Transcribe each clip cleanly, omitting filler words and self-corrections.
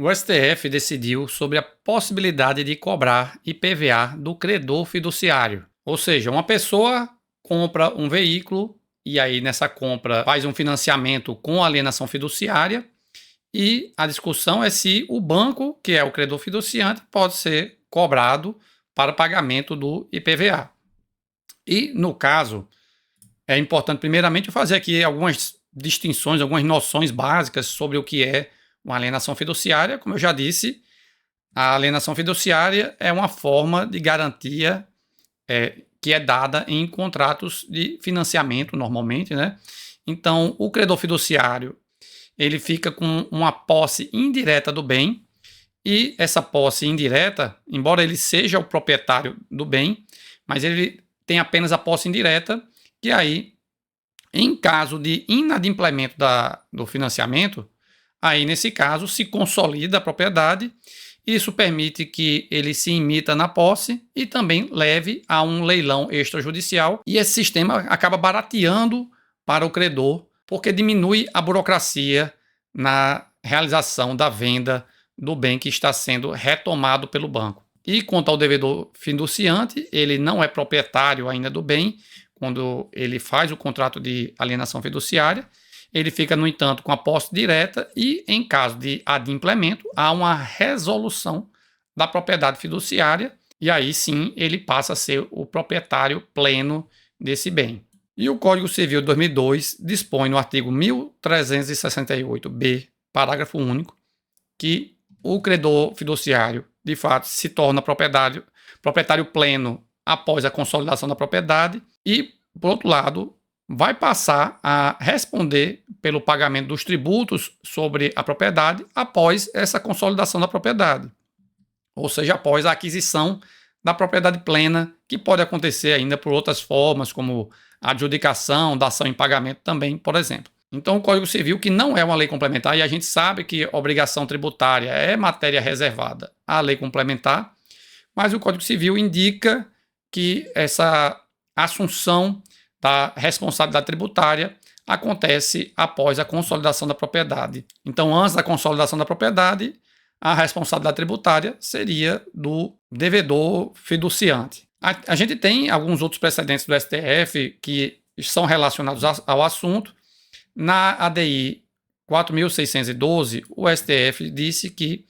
O STF decidiu sobre a possibilidade de cobrar IPVA do credor fiduciário. Ou seja, uma pessoa compra um veículo e aí nessa compra faz um financiamento com alienação fiduciária e a discussão é se o banco, que é o credor fiduciante, pode ser cobrado para pagamento do IPVA. E no caso, é importante primeiramente fazer aqui algumas distinções, algumas noções básicas sobre o que é uma alienação fiduciária. Como eu já disse, a alienação fiduciária é uma forma de garantia que é dada em contratos de financiamento, normalmente, né? Então, o credor fiduciário, ele fica com uma posse indireta do bem, e essa posse indireta, embora ele seja o proprietário do bem, mas ele tem apenas a posse indireta, que aí, em caso de inadimplemento do financiamento, aí nesse caso se consolida a propriedade. Isso permite que ele se imita na posse e também leve a um leilão extrajudicial. E esse sistema acaba barateando para o credor, porque diminui a burocracia na realização da venda do bem que está sendo retomado pelo banco. E quanto ao devedor fiduciante, ele não é proprietário ainda do bem quando ele faz o contrato de alienação fiduciária. Ele fica, no entanto, com a posse direta e, em caso de adimplemento, há uma resolução da propriedade fiduciária e aí sim ele passa a ser o proprietário pleno desse bem. E o Código Civil de 2002 dispõe no artigo 1368-B, parágrafo único, que o credor fiduciário, de fato, se torna proprietário pleno após a consolidação da propriedade e, por outro lado, vai passar a responder pelo pagamento dos tributos sobre a propriedade após essa consolidação da propriedade, ou seja, após a aquisição da propriedade plena, que pode acontecer ainda por outras formas, como a adjudicação, dação em pagamento também, por exemplo. Então, o Código Civil, que não é uma lei complementar, e a gente sabe que obrigação tributária é matéria reservada à lei complementar, mas o Código Civil indica que essa assunção da responsabilidade tributária acontece após a consolidação da propriedade. Então, antes da consolidação da propriedade, a responsabilidade tributária seria do devedor fiduciante. A gente tem alguns outros precedentes do STF que são relacionados ao assunto. Na ADI 4.612, o STF disse que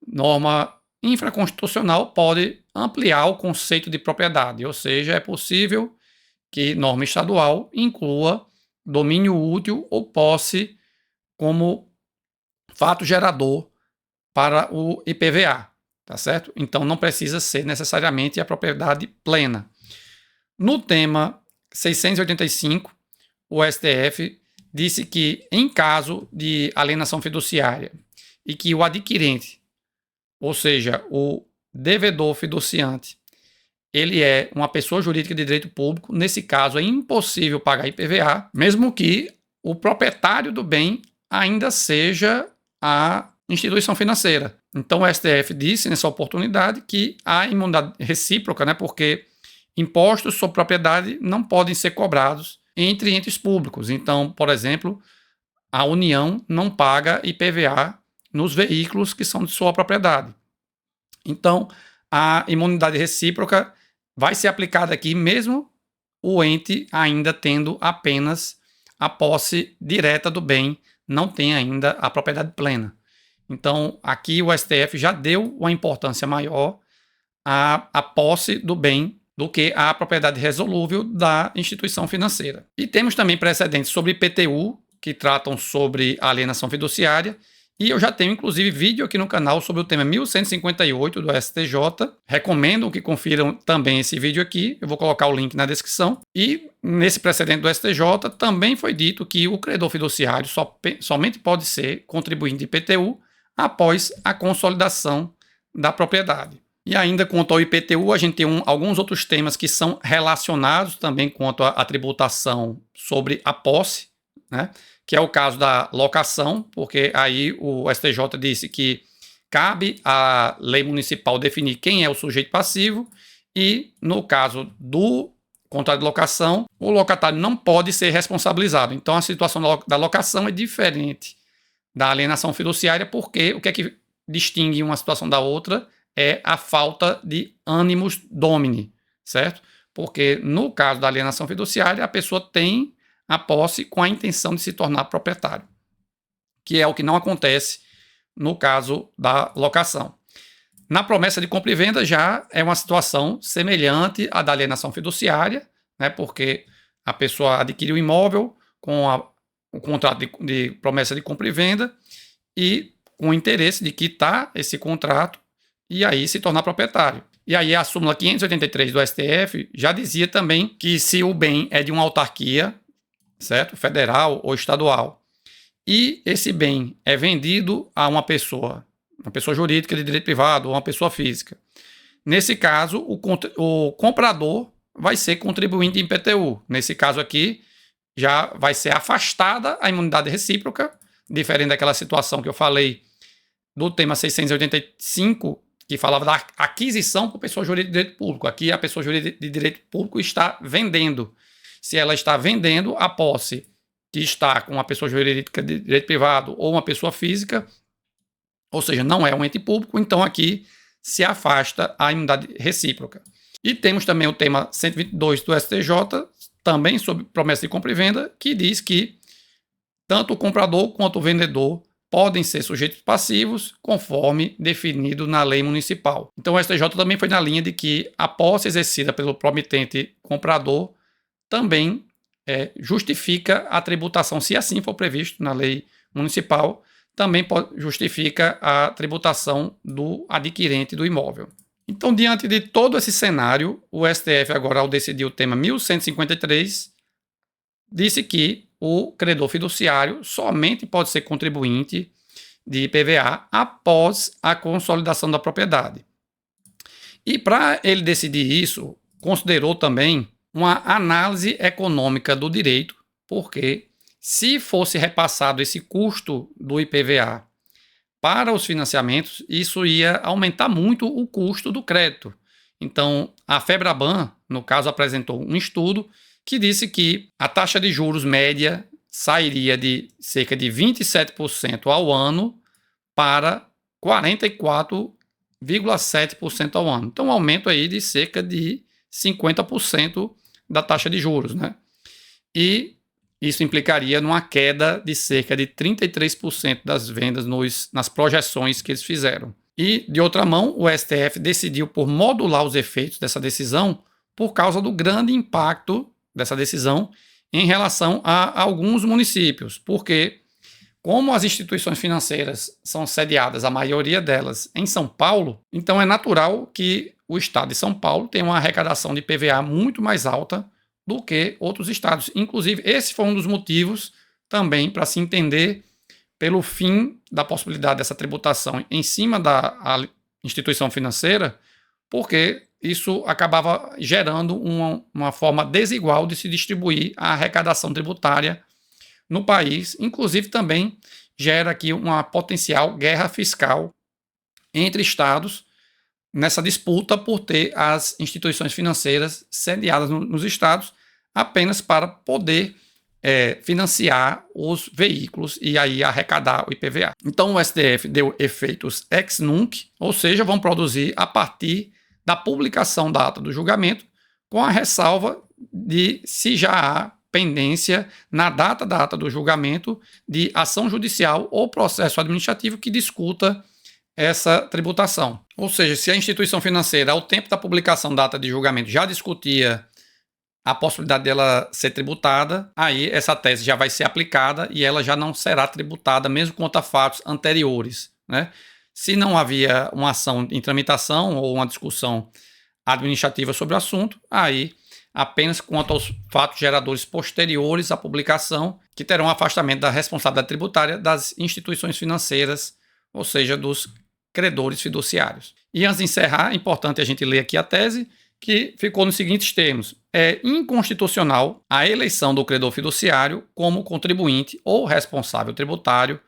norma infraconstitucional pode ampliar o conceito de propriedade, ou seja, é possível que norma estadual inclua domínio útil ou posse como fato gerador para o IPVA, tá certo? Então não precisa ser necessariamente a propriedade plena. No tema 685, o STF disse que em caso de alienação fiduciária e que o adquirente, ou seja, o devedor fiduciante, ele é uma pessoa jurídica de direito público, nesse caso é impossível pagar IPVA, mesmo que o proprietário do bem ainda seja a instituição financeira. Então o STF disse nessa oportunidade que há imunidade recíproca, né, porque impostos sobre propriedade não podem ser cobrados entre entes públicos. Então, por exemplo, a União não paga IPVA nos veículos que são de sua propriedade. Então, a imunidade recíproca vai ser aplicada aqui mesmo o ente ainda tendo apenas a posse direta do bem, não tem ainda a propriedade plena. Então, aqui o STF já deu uma importância maior à posse do bem do que à propriedade resolúvel da instituição financeira. E temos também precedentes sobre IPTU, que tratam sobre a alienação fiduciária, e eu já tenho, inclusive, vídeo aqui no canal sobre o tema 1158 do STJ. Recomendo que confiram também esse vídeo aqui. Eu vou colocar o link na descrição. E nesse precedente do STJ também foi dito que o credor fiduciário somente pode ser contribuinte de IPTU após a consolidação da propriedade. E ainda quanto ao IPTU, a gente tem alguns outros temas que são relacionados também quanto à tributação sobre a posse, né? Que é o caso da locação, porque aí o STJ disse que cabe à lei municipal definir quem é o sujeito passivo e, no caso do contrato de locação, o locatário não pode ser responsabilizado. Então, a situação da locação é diferente da alienação fiduciária, porque o que é que distingue uma situação da outra é a falta de animus domini, certo? Porque no caso da alienação fiduciária, a pessoa tem a posse com a intenção de se tornar proprietário, que é o que não acontece no caso da locação. Na promessa de compra e venda já é uma situação semelhante à da alienação fiduciária, né, porque a pessoa adquire o imóvel com o contrato de promessa de compra e venda e com o interesse de quitar esse contrato e aí se tornar proprietário. E aí a súmula 583 do STF já dizia também que se o bem é de uma autarquia, certo? Federal ou estadual, e esse bem é vendido a uma pessoa jurídica de direito privado ou uma pessoa física. Nesse caso, o comprador vai ser contribuinte em IPTU. Nesse caso aqui, já vai ser afastada a imunidade recíproca, diferente daquela situação que eu falei do tema 685, que falava da aquisição por pessoa jurídica de direito público. Aqui a pessoa jurídica de direito público está vendendo. Se ela está vendendo a posse que está com uma pessoa jurídica de direito privado ou uma pessoa física, ou seja, não é um ente público, então aqui se afasta a imunidade recíproca. E temos também o tema 122 do STJ, também sobre promessa de compra e venda, que diz que tanto o comprador quanto o vendedor podem ser sujeitos passivos, conforme definido na lei municipal. Então o STJ também foi na linha de que a posse exercida pelo promitente comprador também justifica a tributação, se assim for previsto na lei municipal, também justifica a tributação do adquirente do imóvel. Então, diante de todo esse cenário, o STF agora, ao decidir o tema 1153, disse que o credor fiduciário somente pode ser contribuinte de IPVA após a consolidação da propriedade. E para ele decidir isso, considerou também uma análise econômica do direito, porque se fosse repassado esse custo do IPVA para os financiamentos, isso ia aumentar muito o custo do crédito. Então, a Febraban, no caso, apresentou um estudo que disse que a taxa de juros média sairia de cerca de 27% ao ano para 44,7% ao ano. Então, um aumento aí de cerca de 50% da taxa de juros, né? E isso implicaria numa queda de cerca de 33% das vendas nas projeções que eles fizeram. E, de outra mão, o STF decidiu por modular os efeitos dessa decisão por causa do grande impacto dessa decisão em relação a alguns municípios, porque como as instituições financeiras são sediadas, a maioria delas, em São Paulo, então é natural que o estado de São Paulo tenha uma arrecadação de PVA muito mais alta do que outros estados. Inclusive, esse foi um dos motivos também para se entender pelo fim da possibilidade dessa tributação em cima da instituição financeira, porque isso acabava gerando uma forma desigual de se distribuir a arrecadação tributária no país. Inclusive, também gera aqui uma potencial guerra fiscal entre estados nessa disputa por ter as instituições financeiras sediadas nos estados apenas para poder financiar os veículos e aí arrecadar o IPVA. Então o STF deu efeitos ex nunc, ou seja, vão produzir a partir da publicação da ata do julgamento, com a ressalva de se já há pendência na data da ata do julgamento de ação judicial ou processo administrativo que discuta essa tributação. Ou seja, se a instituição financeira, ao tempo da publicação da ata de julgamento, já discutia a possibilidade dela ser tributada, aí essa tese já vai ser aplicada e ela já não será tributada, mesmo contra fatos anteriores, né? Se não havia uma ação em tramitação ou uma discussão administrativa sobre o assunto, aí apenas quanto aos fatos geradores posteriores à publicação, que terão afastamento da responsabilidade tributária das instituições financeiras, ou seja, dos credores fiduciários. E antes de encerrar, é importante a gente ler aqui a tese, que ficou nos seguintes termos: é inconstitucional a eleição do credor fiduciário como contribuinte ou responsável tributário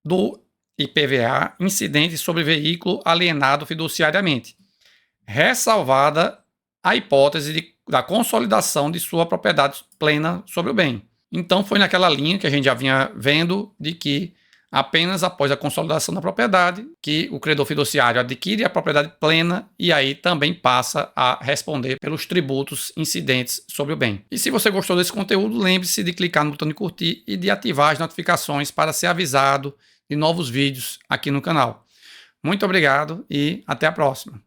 do IPVA incidente sobre veículo alienado fiduciariamente, ressalvada a hipótese da consolidação de sua propriedade plena sobre o bem. Então foi naquela linha que a gente já vinha vendo de que apenas após a consolidação da propriedade, que o credor fiduciário adquire a propriedade plena e aí também passa a responder pelos tributos incidentes sobre o bem. E se você gostou desse conteúdo, lembre-se de clicar no botão de curtir e de ativar as notificações para ser avisado de novos vídeos aqui no canal. Muito obrigado e até a próxima.